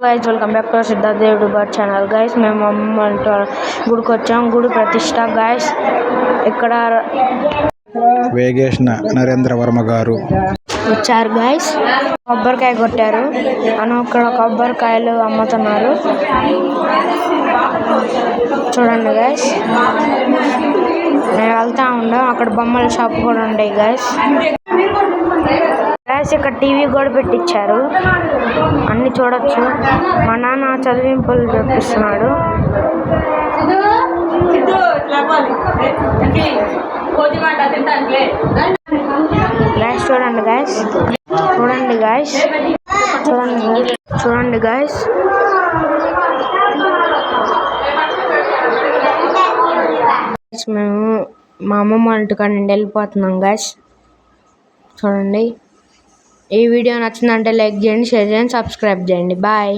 Guys welcome back to Siddhartha YouTuber channel. Guys మేము అమ్మ గుడికి వచ్చాం. గుడి ప్రతిష్ట గైస్. ఇక్కడ వేగేష్ నరేంద్ర వర్మ గారు వచ్చారు గైస్. కొబ్బరికాయ కొట్టారు అని ఇక్కడ కొబ్బరికాయలు అమ్ముతున్నారు చూడండి గైస్. నేను వెళ్తా ఉండం. అక్కడ బొమ్మల షాప్ కూడా ఉంటాయి గైస్. ఇక్కడ టీవీ కూడా పెట్టించారు, అన్ని చూడొచ్చు. మా నాన్న చదివింపులు చూపిస్తున్నాడు. గైస్ చూడండి గైస్, చూడండి గైస్, చూడండి గైస్. మేము మా అమ్మమ్మ వాళ్ళ ఇంటికాడ నుండి వెళ్ళిపోతున్నాం గైస్. చూడండి. ఈ వీడియో నచ్చిందంటే లైక్ చేయండి, షేర్ చేయండి, సబ్స్క్రైబ్ చేయండి. బాయ్.